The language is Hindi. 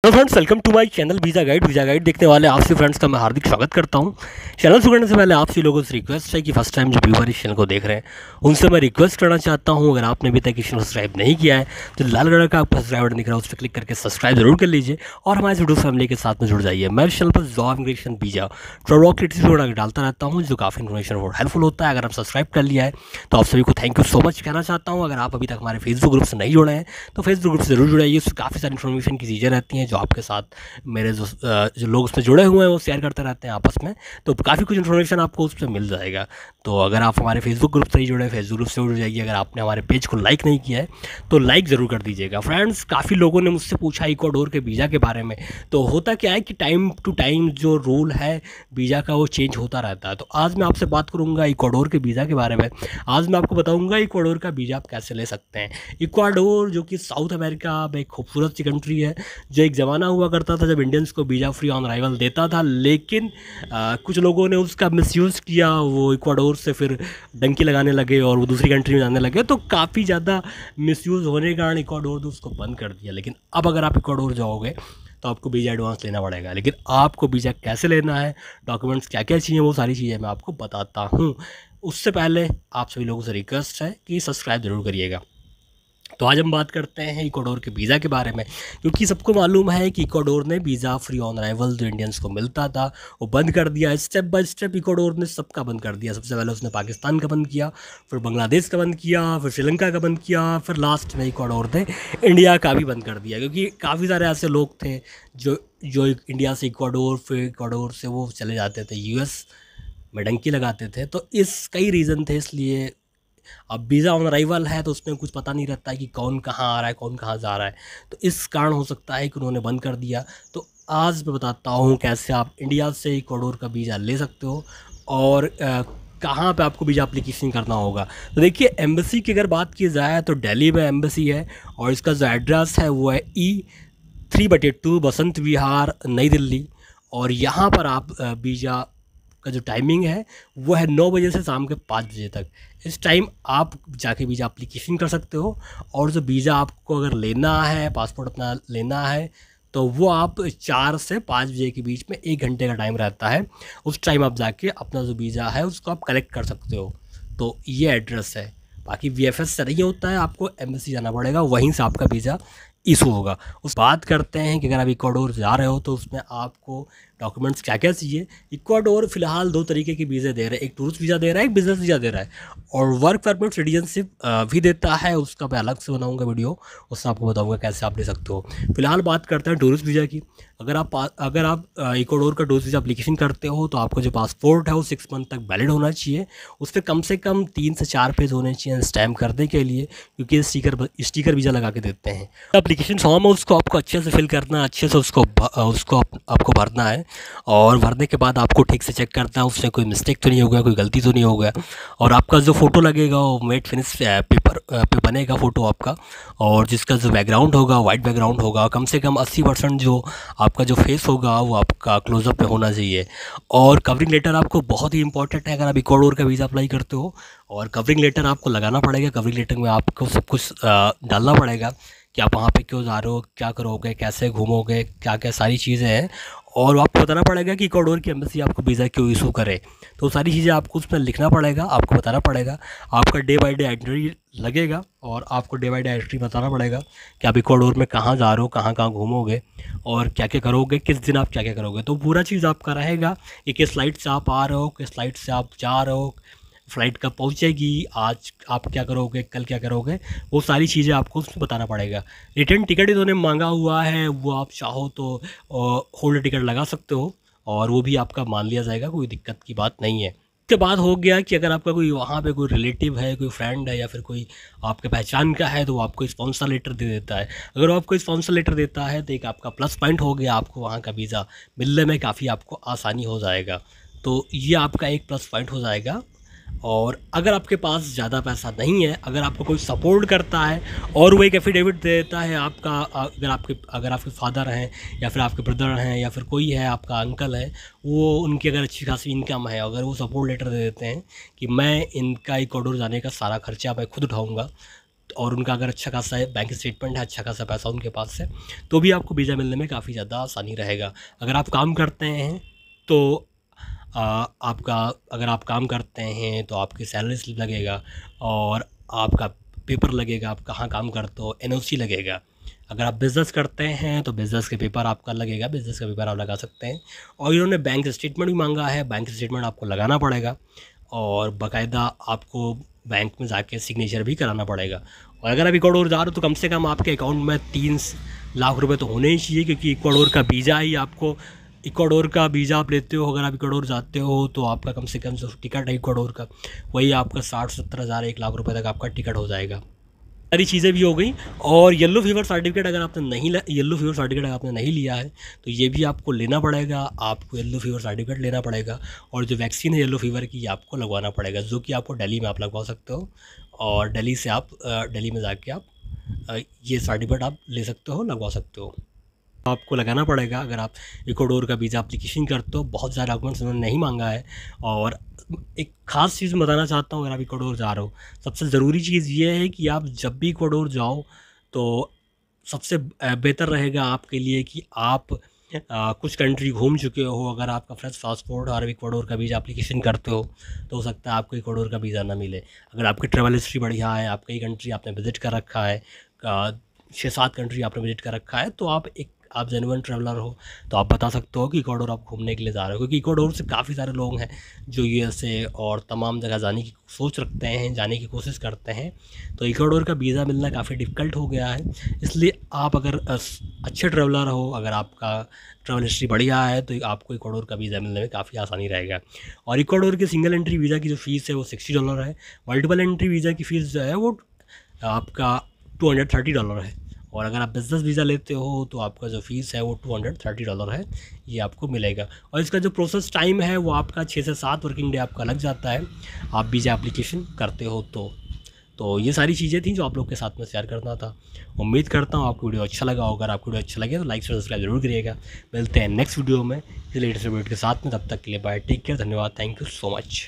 Hello friends, welcome to my channel visa guide देखने वाले आप सभी फ्रेंड्स का मैं हार्दिक स्वागत करता हूं। चैनल शुरू करने से पहले आप सभी लोगों से रिक्वेस्ट है कि फर्स्ट टाइम जो व्यूअर इस चैनल को देख रहे हैं उनसे मैं रिक्वेस्ट करना चाहता हूं, अगर आपने अभी तक इस चैनल को सब्सक्राइब नहीं किया है तो लाल कलर का आपको सब्सक्राइब बटन दिख रहा है, उस पर क्लिक करके सब्सक्राइब जरूर कर लीजिए और हमारे यूट्यूब फैमिली के साथ में जुड़ जाइए। मैं इस चैनल पर job, immigration, visa, travel related डालता रहता हूँ जो काफ़ी इन्फॉर्मेशन और हेल्पफुल होता है। अगर आप सब्सक्राइब कर लिया है तो आप सभी को थैंक यू सो मच कहना चाहता हूँ। अगर आप अभी तक हमारे फेसबुक ग्रुप से नहीं जुड़े हैं तो फेसबुक ग्रुप से जरूर जुड़ाइए, उसमें काफ़ी सारी इन्फॉर्मेशन की चीज़ें रहती हैं जो आपके साथ मेरे जो लोग उसमें जुड़े हुए हैं वो शेयर करते रहते हैं आपस में, तो काफ़ी कुछ इन्फॉर्मेशन आपको उस पर मिल जाएगा। तो अगर आप हमारे फेसबुक ग्रुप से ही जुड़े हैं, फेसबुक ग्रुप से जुड़ जाइए। अगर आपने हमारे पेज को लाइक नहीं किया है तो लाइक ज़रूर कर दीजिएगा। फ्रेंड्स, काफ़ी लोगों ने मुझसे पूछा इक्वाडोर के वीज़ा के बारे में। तो होता क्या है कि टाइम टू टाइम जो रूल है वीज़ा का वो चेंज होता रहता है। तो आज मैं आपसे बात करूँगा इक्वाडोर के वीज़ा के बारे में। आज मैं आपको बताऊँगा इक्वाडोर का वीज़ा आप कैसे ले सकते हैं। इक्वाडोर जो कि साउथ अमेरिका में एक खूबसूरत सी कंट्री है, जो एक ज़माना हुआ करता था जब इंडियंस को वीज़ा फ्री ऑन अराइवल देता था, लेकिन कुछ लोगों ने उसका मिसयूज़ किया। वो इक्वाडोर से फिर डंकी लगाने लगे और वो दूसरी कंट्री में जाने लगे, तो काफ़ी ज़्यादा मिसयूज़ होने के कारण इक्वाडोर ने उसको बंद कर दिया। लेकिन अब अगर आप इक्वाडोर जाओगे तो आपको वीज़ा एडवांस लेना पड़ेगा। लेकिन आपको वीज़ा कैसे लेना है, डॉक्यूमेंट्स क्या क्या चाहिए, वो सारी चीज़ें मैं आपको बताता हूँ। उससे पहले आप सभी लोगों से रिक्वेस्ट है कि सब्सक्राइब ज़रूर करिएगा। तो आज हम बात करते हैं इक्वाडोर के वीज़ा के बारे में, क्योंकि सबको मालूम है कि इक्वाडोर ने वीज़ा फ्री ऑन अराइवल जो इंडियंस को मिलता था वो बंद कर दिया। स्टेप बाय स्टेप इक्वाडोर ने सबका बंद कर दिया। सबसे पहले उसने पाकिस्तान का बंद किया, फिर बांग्लादेश का बंद किया, फिर श्रीलंका का बंद किया, फिर लास्ट में इक्वाडोर ने इंडिया का भी बंद कर दिया। क्योंकि काफ़ी सारे ऐसे लोग थे जो जो इंडिया से इक्वाडोर, फिर इक्वाडोर से वो चले जाते थे यूएस में डंकी लगाते थे। तो इस कई रीज़न थे, इसलिए अब वीज़ा ऑन अराइवल है तो उसमें कुछ पता नहीं रहता है कि कौन कहाँ आ रहा है, कौन कहाँ जा रहा है। तो इस कारण हो सकता है कि उन्होंने बंद कर दिया। तो आज मैं बताता हूँ कैसे आप इंडिया से इक्वाडोर का वीज़ा ले सकते हो और कहाँ पे आपको वीज़ा एप्लीकेशन करना होगा। तो देखिए, एम्बेसी की अगर बात की जाए तो दिल्ली में एम्बेसी है और इसका जो एड्रेस है वो है E3/2 बसंत विहार, नई दिल्ली। और यहाँ पर आप वीज़ा का जो टाइमिंग है वो है 9 बजे से शाम के 5 बजे तक। इस टाइम आप जाके वीज़ा एप्लीकेशन कर सकते हो। और जो वीज़ा आपको अगर लेना है, पासपोर्ट अपना लेना है, तो वो आप 4 से 5 बजे के बीच में 1 घंटे का टाइम रहता है। उस टाइम आप जाके अपना जो वीज़ा है उसको आप कलेक्ट कर सकते हो। तो ये एड्रेस है। बाकी वीएफएस से नहीं होता है, आपको एम्बेसी जाना पड़ेगा, वहीं से आपका वीज़ा इशू होगा। उस बात करते हैं कि अगर आप इक्वाडोर जा रहे हो तो उसमें आपको डॉक्यूमेंट्स क्या क्या चाहिए। इक्वाडोर फिलहाल 2 तरीके के वीज़े दे रहे हैं, एक टूरिस्ट वीज़ा दे रहा है, एक बिजनेस वीज़ा दे रहा है, और वर्क परमिट सिटीजनशिप भी देता है। उसका मैं अलग से बनाऊंगा वीडियो, उससे आपको बताऊंगा कैसे आप ले सकते हो। फिलहाल बात करते हैं टूरिस्ट वीज़ा की। अगर आप इक्वाडोर का टूरिस्ट वीज़ा एप्लीकेशन करते हो तो आपका जो पासपोर्ट है वो 6 मंथ तक वैलिड होना चाहिए। उस पर कम से कम 3 से 4 पेज होने चाहिए स्टैम्प करने के लिए, क्योंकि स्टिकर वीज़ा लगा के देते हैं। एप्लीकेशन फॉर्म है उसको आपको अच्छे से फिल करना है, अच्छे से उसको आपको भरना है। और भरने के बाद आपको ठीक से चेक करना है उसमें कोई मिस्टेक तो नहीं हो गया, कोई गलती तो नहीं हो गया। और आपका जो फ़ोटो लगेगा वो मेट फिनिश पेपर पे बनेगा फ़ोटो आपका, और जिसका जो बैकग्राउंड होगा वाइट बैकग्राउंड होगा। कम से कम 80% जो आपका जो फेस होगा वो आपका क्लोजअप पे होना चाहिए। और कवरिंग लेटर आपको बहुत ही इंपॉर्टेंट है अगर आप इक्वाडोर का वीज़ा अप्लाई करते हो, और कवरिंग लेटर आपको लगाना पड़ेगा। कवरिंग लेटर में आपको सब कुछ डालना पड़ेगा कि आप वहाँ पे क्यों जा रहे हो, क्या करोगे, कैसे घूमोगे, क्या क्या सारी चीज़ें हैं। और आपको बताना पड़ेगा कि इक्वाडोर की एम्बेसी आपको वीज़ा क्यों इशू करे। तो सारी चीज़ें आपको उसमें लिखना पड़ेगा, आपको बताना पड़ेगा। आपका डे बाय डे आइटनरी लगेगा और आपको डे बाय डे आइटनरी बताना पड़ेगा कि आप इक्वाडोर में कहाँ जा रहे हो, कहाँ कहाँ घूमोगे और क्या क्या करोगे, किस दिन आप क्या क्या करोगे। तो पूरा चीज़ आपका रहेगा कि किस फ्लाइट से आप आ रहे हो, किस फ्लाइट से आप जा रहे हो, फ़्लाइट कब पहुंचेगी, आज आप क्या करोगे, कल क्या करोगे, वो सारी चीज़ें आपको उसमें बताना पड़ेगा। रिटर्न टिकट इन्होंने मांगा हुआ है, वो आप चाहो तो होल्ड टिकट लगा सकते हो और वो भी आपका मान लिया जाएगा, कोई दिक्कत की बात नहीं है। उसके बाद हो गया कि अगर आपका कोई वहाँ पे कोई रिलेटिव है, कोई फ्रेंड है या फिर कोई आपके पहचान का है तो वो आपको स्पॉन्सर लेटर दे देता है। अगर वो आपको स्पॉन्सर लेटर देता है तो एक आपका प्लस पॉइंट हो गया, आपको वहाँ का वीज़ा मिलने में काफ़ी आपको आसानी हो जाएगा। तो ये आपका एक प्लस पॉइंट हो जाएगा। और अगर आपके पास ज़्यादा पैसा नहीं है, अगर आपको कोई सपोर्ट करता है और वो एक एफिडेविट दे देता है आपका, अगर आपके फादर हैं या फिर आपके ब्रदर हैं या फिर कोई है आपका अंकल है, वो उनकी अगर अच्छी खासी इनकम है, अगर वो सपोर्ट लेटर दे देते हैं कि मैं इनका इक्वाडोर जाने का सारा खर्चा मैं खुद उठाऊँगा, और उनका अगर अच्छा खासा बैंक स्टेटमेंट है, अच्छा खासा पैसा उनके पास है, तो भी आपको वीज़ा मिलने में काफ़ी ज़्यादा आसानी रहेगा। अगर आप काम करते हैं तो आपका अगर आप काम करते हैं तो आपकी सैलरी स्लिप लगेगा और आपका पेपर लगेगा, आप कहाँ काम करते हो, एनओसी लगेगा। अगर आप बिज़नेस करते हैं तो बिज़नेस के पेपर आपका लगेगा, बिज़नेस का पेपर आप लगा सकते हैं। और इन्होंने बैंक स्टेटमेंट भी मांगा है, बैंक स्टेटमेंट आपको लगाना पड़ेगा और बाकायदा आपको बैंक में जाके सिग्नेचर भी कराना पड़ेगा। और अगर आप इक्वाडोर जा रहे हो तो कम से कम आपके अकाउंट में 3 लाख रुपए तो होने ही चाहिए, क्योंकि इक्वाडोर का वीज़ा ही आपको, इक्वाडोर का वीज़ा आप लेते हो, अगर आप इक्वाडोर जाते हो तो आपका कम से कम जो टिकट है इक्वाडोर का, वही आपका 60-70 हज़ार 1 लाख रुपए तक आपका टिकट हो जाएगा। सारी चीज़ें भी हो गई। और येलो फीवर सर्टिफिकेट अगर आपने येलो फीवर सर्टिफिकेट अगर आपने नहीं लिया है तो ये भी आपको लेना पड़ेगा। आपको येलो फीवर सर्टिफिकेट लेना पड़ेगा और जो वैक्सीन है येलो फीवर की आपको लगवाना पड़ेगा, जो कि आपको दिल्ली में आप लगवा सकते हो। और दिल्ली से आप दिल्ली में जाके आप ये सर्टिफिकेट आप ले सकते हो, लगवा सकते हो। आपको लगाना पड़ेगा। अगर आप इक्वाडोर का वीज़ा एप्लीकेशन करते हो, बहुत सारे डॉक्यूमेंट्स उन्होंने नहीं मांगा है। और एक ख़ास चीज़ बताना चाहता हूँ, अगर आप इक्वाडोर जा रहे हो, सबसे ज़रूरी चीज़ ये है कि आप जब भी इक्वाडोर जाओ तो सबसे बेहतर रहेगा आपके लिए कि आप कुछ कंट्री घूम चुके हो। अगर आपका फ्रेश पासपोर्ट और इक्वाडोर का वीज़ा एप्लीकेशन करते हो तो हो सकता है आपको इक्वाडोर का वीज़ा ना मिले। अगर आपकी ट्रैवल हिस्ट्री बढ़िया है, आप कई कंट्री आपने विज़िट कर रखा है, 6-7 कंट्री आपने विज़िट कर रखा है, तो आप जेन्युइन ट्रैवलर हो तो आप बता सकते हो कि इक्वाडोर आप घूमने के लिए जा रहे हो। क्योंकि इक्वाडोर से काफ़ी सारे लोग हैं जो यूएसए और तमाम जगह जाने की सोच रखते हैं, जाने की कोशिश करते हैं। तो इक्वाडोर का वीज़ा मिलना काफ़ी डिफ़िकल्ट हो गया है। इसलिए आप अगर अच्छे ट्रैवलर हो, अगर आपका ट्रैवल हिस्ट्री बढ़िया है, तो आपको इक्वाडोर का वीज़ा मिलने में काफ़ी आसानी रहेगा। और इक्वाडोर के सिंगल एंट्री वीज़ा की जो फ़ीस है वो $60 है। मल्टीपल एंट्री वीज़ा की फ़ीस जो है वो आपका $230 है। और अगर आप बिज़नेस वीज़ा लेते हो तो आपका जो फ़ीस है वो $230 है, ये आपको मिलेगा। और इसका जो प्रोसेस टाइम है वो आपका 6 से 7 वर्किंग डे आपका लग जाता है, आप वीज़ा एप्लीकेशन करते हो तो ये सारी चीज़ें थी जो आप लोग के साथ में शेयर करना था। उम्मीद करता हूँ आपको वीडियो अच्छा लगा होगा। अगर आपको वीडियो अच्छा लगे तो लाइक सब्सक्राइब जरूर करिएगा। मिलते हैं नेक्स्ट वीडियो में किसी लेटेस्ट वीडियो के साथ में, तब तक के लिए बाय, टेक केयर, धन्यवाद, थैंक यू सो मच।